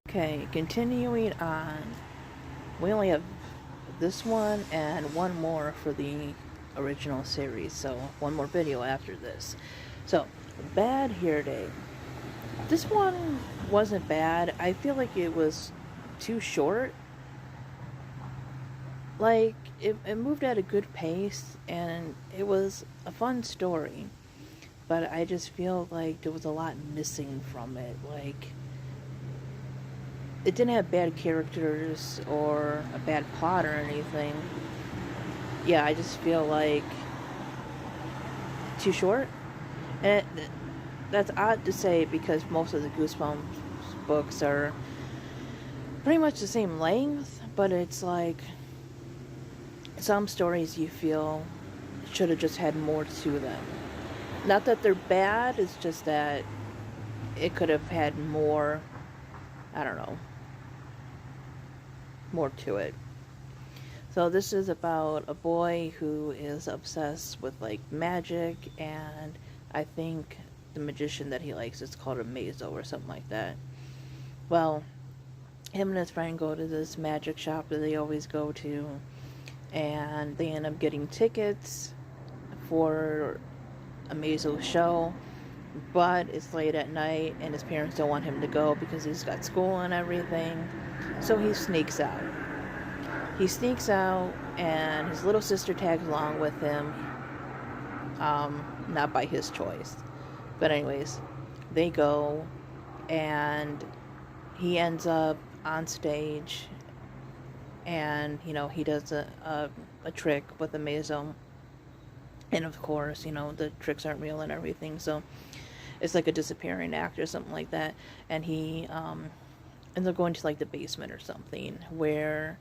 Okay, continuing on. We only have this one and one more for the original series, so one more video after this. So, Bad Hair Day. This one wasn't bad. I feel like it was too short. Like, it moved at a good pace, and it was a fun story. But I just feel like there was a lot missing from it. Like, it didn't have bad characters or a bad plot or anything. Yeah, I just feel like too short. And that's odd to say because most of the Goosebumps books are pretty much the same length, but it's like some stories you feel should have just had more to them. Not that they're bad, it's just that it could have had more, I don't know, more to it. So this is about a boy who is obsessed with like magic, and I think the magician that he likes is called a Mazo or something like that. Well, him and his friend go to this magic shop that they always go to, and they end up getting tickets for a Mazo show, but it's late at night and his parents don't want him to go because he's got school and everything. So he sneaks out. And his little sister tags along with him. Not by his choice. But anyways, they go, and he ends up on stage, and, he does a trick with the Mazo. And of course, the tricks aren't real and everything, so it's like a disappearing act or something like that. And he ends up going to like the basement or something where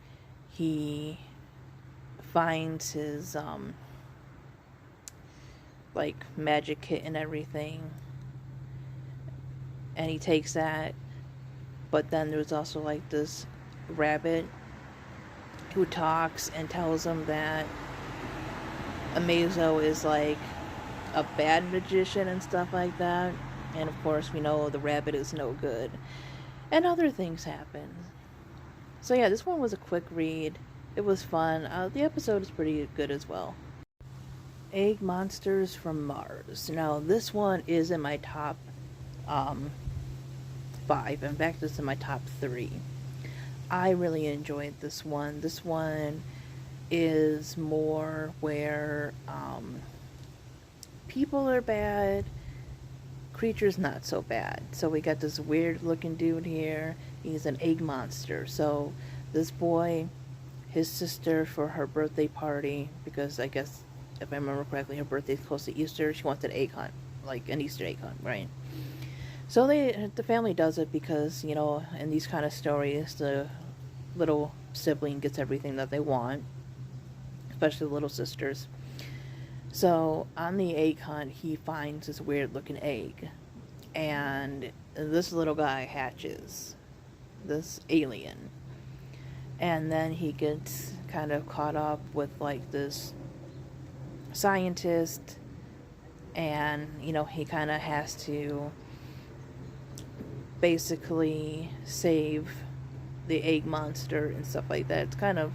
he finds his like magic kit and everything, and he takes that. But then there's also like this rabbit who talks and tells him that Amazo is like a bad magician and stuff like that. And of course we know the rabbit is no good, and other things happen. So yeah, this one was a quick read. It was fun. The episode is pretty good as well. Egg Monsters from Mars. Now this one is in my top 5. In fact, it's in my top 3. I really enjoyed this one. This one is more where people are bad, creatures not so bad. So we got this weird looking dude here. He's an egg monster. So this boy, his sister, for her birthday party, because I guess if I remember correctly, her birthday's close to Easter, she wants an egg hunt, like an Easter egg hunt, right? So the family does it because, in these kind of stories, the little sibling gets everything that they want, especially the little sisters. So on the egg hunt, he finds this weird looking egg, and this little guy hatches, this alien, and then he gets kind of caught up with like this scientist, and he kind of has to basically save the egg monster and stuff like that. It's kind of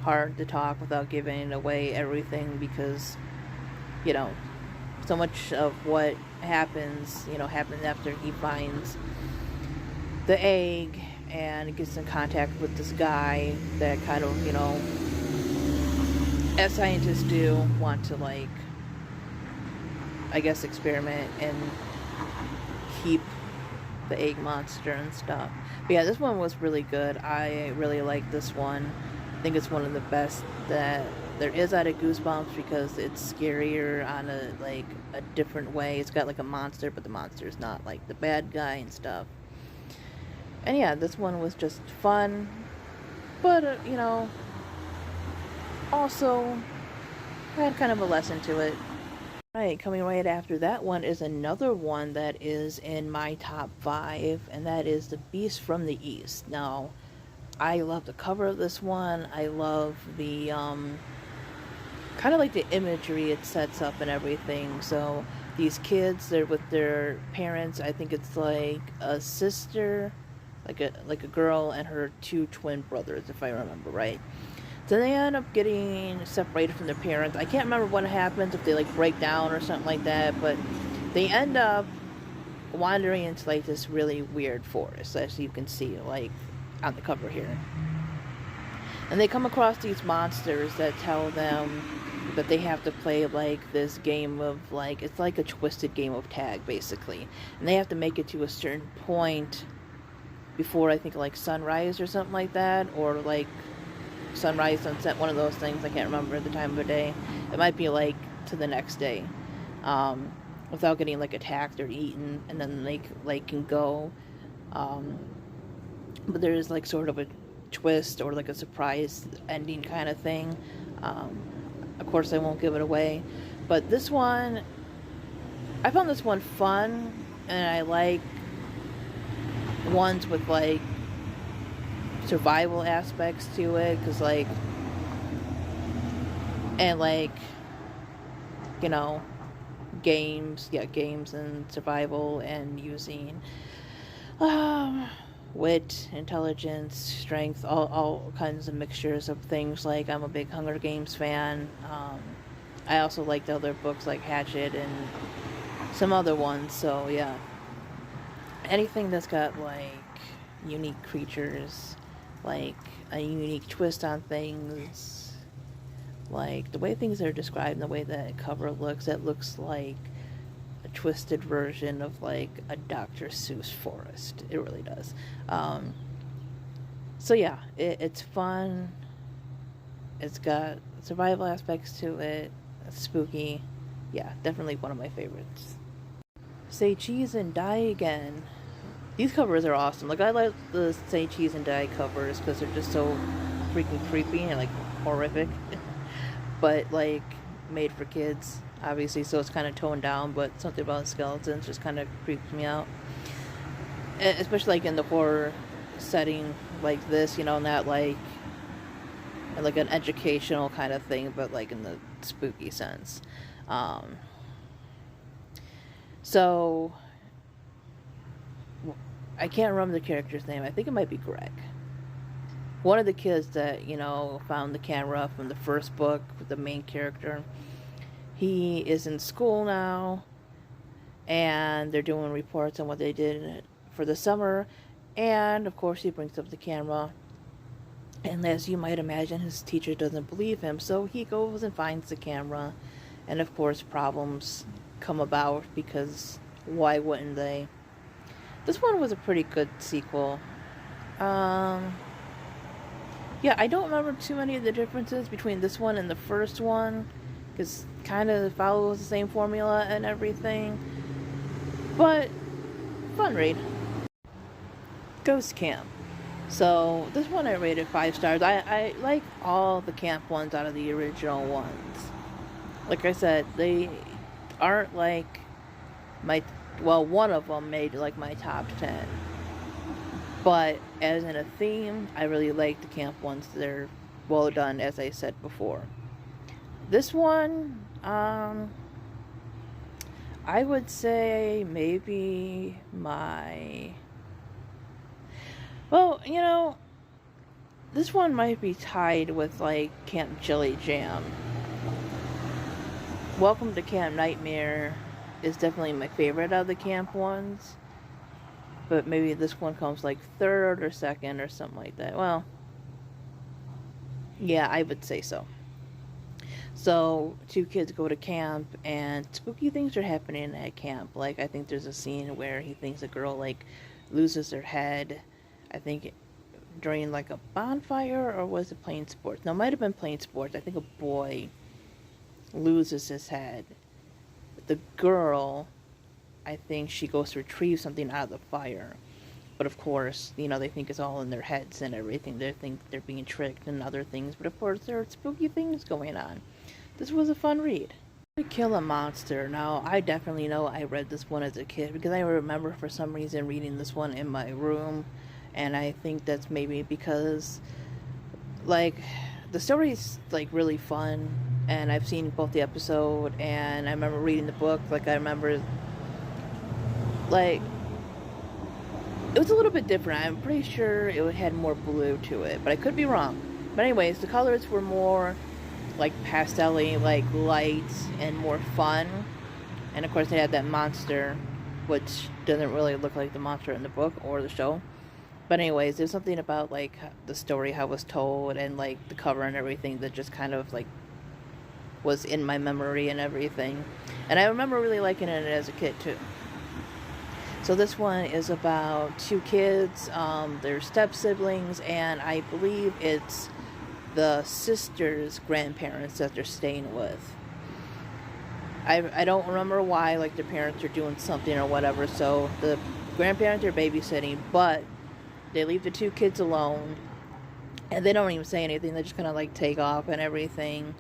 hard to talk without giving away everything because so much of what happens happens after he finds the egg and gets in contact with this guy that kind of as scientists do, want to like, I guess, experiment and keep the egg monster and stuff. But yeah, this one was really good. I really like this one. I think it's one of the best that there is out of Goosebumps because it's scarier on a different way. It's got like a monster, but the monster is not like the bad guy and stuff. And yeah, this one was just fun, but also had kind of a lesson to it. Right, coming right after that one is another one that is in my top 5, and that is The Beast from the East. Now, I love the cover of this one. I love the kind of like the imagery it sets up and everything. So these kids, they're with their parents. I think it's like a sister like a girl and her two twin brothers, if I remember right. So they end up getting separated from their parents. I can't remember what happens, if they like break down or something like that, but they end up wandering into like this really weird forest, as you can see like on the cover here. And they come across these monsters that tell them that they have to play like this game of like, it's like a twisted game of tag basically, and they have to make it to a certain point before, I think, like sunrise or something like that, or like sunrise, sunset, one of those things. I can't remember the time of the day. It might be like to the next day, without getting like attacked or eaten, and then they like can go. But there's like sort of a twist or like a surprise ending kind of thing. Of course, I won't give it away, but this one, I found this one fun, and I like ones with like survival aspects to it, because like, and like, you know, games and survival, and using wit, intelligence, strength, all kinds of mixtures of things. Like, I'm a big Hunger Games fan. I also liked other books like Hatchet and some other ones, so yeah. Anything that's got like unique creatures, like a unique twist on things, like the way things are described and the way that cover looks, it looks like a twisted version of like a Dr. Seuss forest. It really does. So yeah, it's fun. It's got survival aspects to it. It's spooky. Yeah, definitely one of my favorites. Say Cheese and Die Again. These covers are awesome. Like, I like the Say Cheese and Die covers because they're just so freaking creepy and like horrific. But like made for kids, obviously, so it's kind of toned down, but something about skeletons just kind of creeps me out. Especially like in the horror setting like this, you know, not like an educational kind of thing, but like in the spooky sense. So I can't remember the character's name. I think it might be Greg. One of the kids that, you know, found the camera from the first book, the main character. He is in school now, and they're doing reports on what they did for the summer, and of course he brings up the camera, and as you might imagine, his teacher doesn't believe him, so he goes and finds the camera, and of course problems come about, because why wouldn't they? This one was a pretty good sequel. Yeah, I don't remember too many of the differences between this one and the first one, because kind of follows the same formula and everything, but fun read. Ghost Camp. So this one I rated 5 stars. I like all the camp ones out of the original ones. Like I said, they aren't like one of them made like my top 10. But as in a theme, I really like the camp ones. They're well done, as I said before. This one, I would say maybe well, you know, this one might be tied with like Camp Jelly Jam. Welcome to Camp Nightmare is definitely my favorite of the camp ones. But maybe this one comes like third or second or something like that. Well, yeah, I would say so. So, 2 kids go to camp, and spooky things are happening at camp. Like, I think there's a scene where he thinks a girl, like, loses her head. I think during, like, a bonfire, or was it playing sports? No, it might have been playing sports. I think a boy loses his head. The girl, I think she goes to retrieve something out of the fire. But of course, you know, they think it's all in their heads and everything. They think they're being tricked and other things. But of course, there are spooky things going on. This was a fun read. To Kill a Monster. Now, I definitely know I read this one as a kid, because I remember for some reason reading this one in my room. And I think that's maybe because, like, the story's, like, really fun. And I've seen both the episode, and I remember reading the book. Like, I remember, like, It was a little bit different. I'm pretty sure it had more blue to it, but I could be wrong. But anyways, the colors were more like pastel-y, like light and more fun. And of course they had that monster, which doesn't really look like the monster in the book or the show. But anyways, there's something about like the story, how it was told, and like the cover and everything that just kind of like was in my memory and everything. And I remember really liking it as a kid too. So this one is about two kids, they're step siblings, and I believe it's the sister's grandparents that they're staying with. I don't remember why, like their parents are doing something or whatever, so the grandparents are babysitting, but they leave the two kids alone, and they don't even say anything, they just kind of like take off and everything,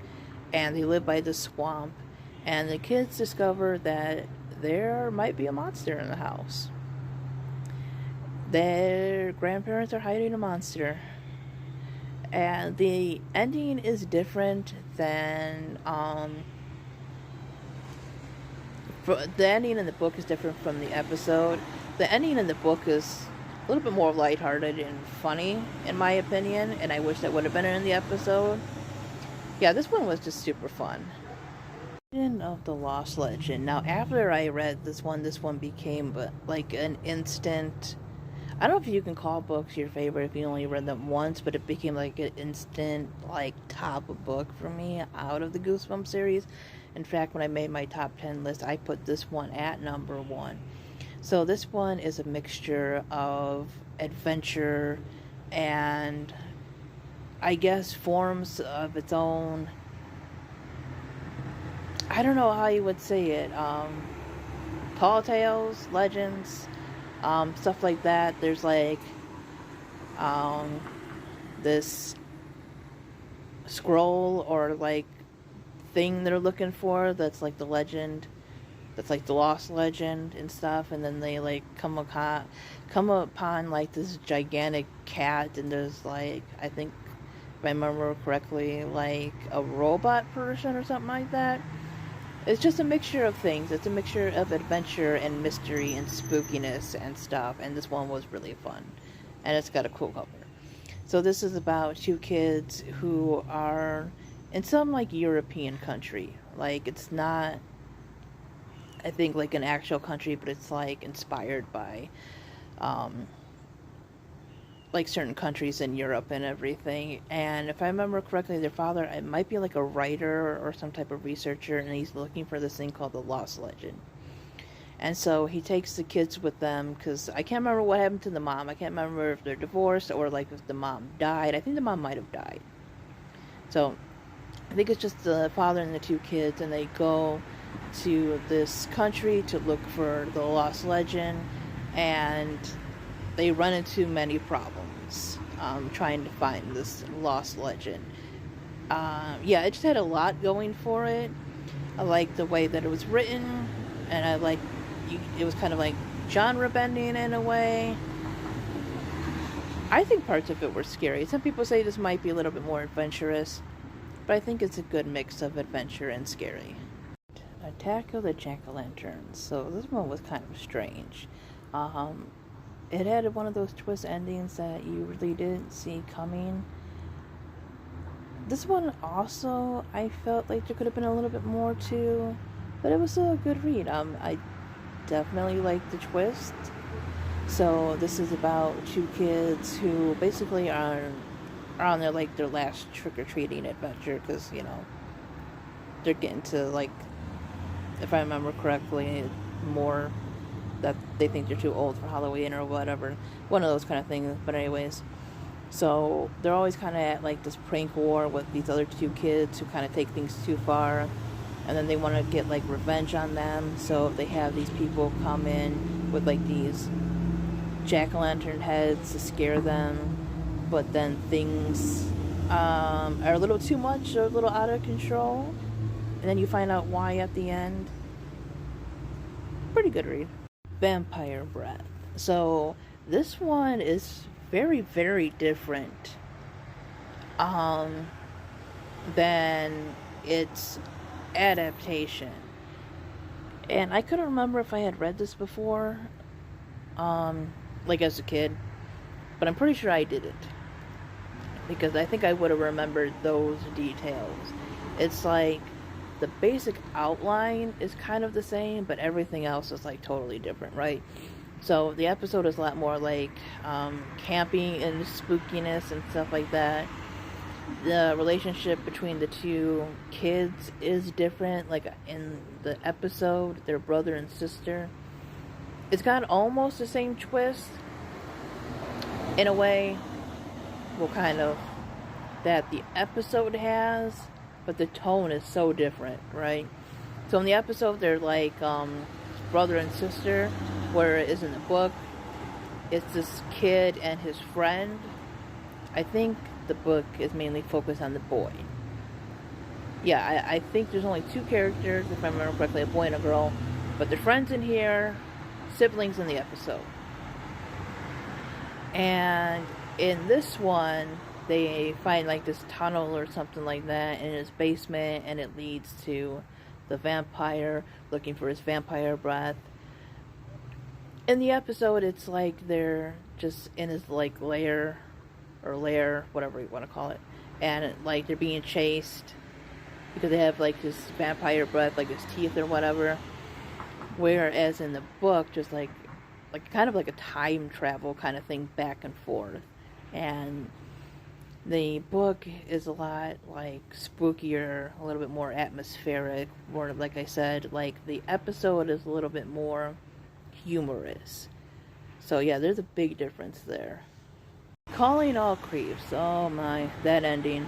and they live by the swamp, and the kids discover that there might be a monster in the house. Their grandparents are hiding a monster. And the ending is different than, the ending in the book is different from the episode. The ending in the book is a little bit more lighthearted and funny, in my opinion, and I wish that would have been in the episode. Yeah, this one was just super fun. Of the Lost Legend. Now, after I read this one became like an instant. I don't know if you can call books your favorite if you only read them once, but it became like an instant like top book for me out of the Goosebumps series. In fact, when I made my top 10 list, I put this one at number 1. So this one is a mixture of adventure and I guess forms of its own. I don't know how you would say it. Tall tales, legends, stuff like that. There's like this scroll or like thing they're looking for that's like the legend, that's like the lost legend and stuff, and then they like come upon like this gigantic cat, and there's like, I think if I remember correctly, like a robot person or something like that. It's just a mixture of things. It's a mixture of adventure and mystery and spookiness and stuff. And this one was really fun. And it's got a cool cover. So this is about two kids who are in some like European country. Like it's not, I think, like an actual country, but it's like inspired by like certain countries in Europe and everything. And if I remember correctly, their father, it might be like a writer or some type of researcher, and he's looking for this thing called the Lost Legend. And so he takes the kids with them, because I can't remember what happened to the mom. I can't remember if they're divorced or like if the mom died. I think the mom might have died. So I think it's just the father and the two kids, and they go to this country to look for the Lost Legend, and they run into many problems trying to find this lost legend. Yeah, it just had a lot going for it. I like the way that it was written, and I like it was kind of like genre bending in a way. I think parts of it were scary. Some people say this might be a little bit more adventurous, but I think it's a good mix of adventure and scary. Attack of the Jack-o'-lanterns. So this one was kind of strange. It had one of those twist endings that you really didn't see coming. This one also, I felt like there could have been a little bit more to, but it was still a good read. I definitely liked the twist. So this is about two kids who basically are on their like their last trick-or-treating adventure, because you know they're getting to, like, if I remember correctly, more that they think they're too old for Halloween or whatever, one of those kind of things. But anyways, so they're always kind of at like this prank war with these other two kids who kind of take things too far, and then they want to get like revenge on them. So they have these people come in with like these jack-o'-lantern heads to scare them, but then things are a little too much or a little out of control, and then you find out why at the end. Pretty good read. Vampire Breath. So this one is very, very different than its adaptation. And I couldn't remember if I had read this before. like as a kid, but I'm pretty sure I didn't, because I think I would have remembered those details. It's like the basic outline is kind of the same, but everything else is like totally different, right? So the episode is a lot more like camping and spookiness and stuff like that. The relationship between the two kids is different. Like in the episode, their brother and sister. It's got almost the same twist in a way. Well, kind of, that the episode has, but the tone is so different, right? So in the episode, they're like brother and sister, whereas in the book, it's this kid and his friend. I think the book is mainly focused on the boy. Yeah, I think there's only two characters, if I remember correctly, a boy and a girl, but they're friends in here, siblings in the episode. And in this one, they find like this tunnel or something like that in his basement, and it leads to the vampire looking for his vampire breath. In the episode, it's like they're just in his like lair, whatever you want to call it, and like they're being chased because they have like his vampire breath, like his teeth or whatever. Whereas in the book, just like kind of like a time travel kind of thing, back and forth. And the book is a lot like spookier, a little bit more atmospheric, more like I said, like the episode is a little bit more humorous. So yeah, there's a big difference there. Calling all creeps. Oh my, that ending.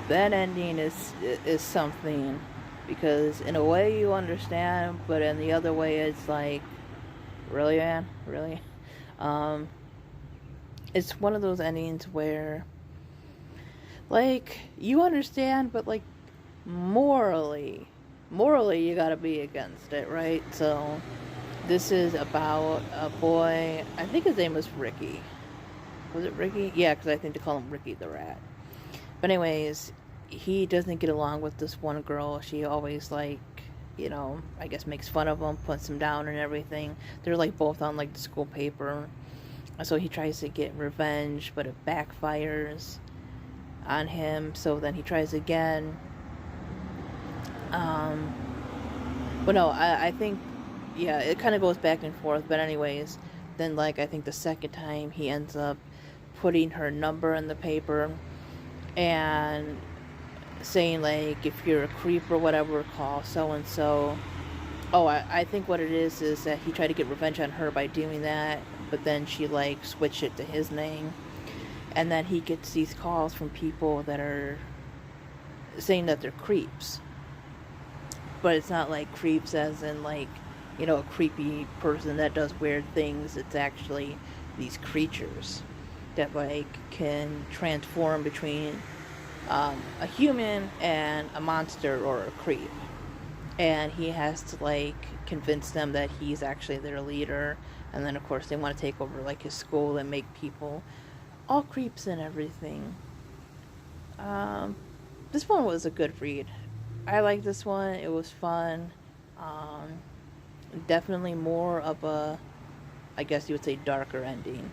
That ending is something, because in a way you understand, but in the other way it's like, really, man? Really? It's one of those endings where, like, you understand, but, like, morally you gotta be against it, right? So, this is about a boy, I think his name was Ricky. Was it Ricky? Yeah, because I think they call him Ricky the Rat. But anyways, he doesn't get along with this one girl. She always, like, you know, I guess makes fun of him, puts him down and everything. They're, like, both on, like, the school paper. So he tries to get revenge, but it backfires on him. So then he tries again. But no, I think, yeah, it kind of goes back and forth. But anyways, then, like, I think the second time he ends up putting her number in the paper and saying, like, if you're a creep or whatever, call so-and-so. Oh, I think what it is that he tried to get revenge on her by doing that, but then she, like, switched it to his name. And then he gets these calls from people that are saying that they're creeps. But it's not, like, creeps as in, like, you know, a creepy person that does weird things. It's actually these creatures that, like, can transform between a human and a monster or a creep. And he has to, like, convince them that he's actually their leader. And then, of course, they want to take over, like, his school and make people all creeps and everything. This one was a good read. I liked this one. It was fun. Definitely more of a, I guess you would say, darker ending.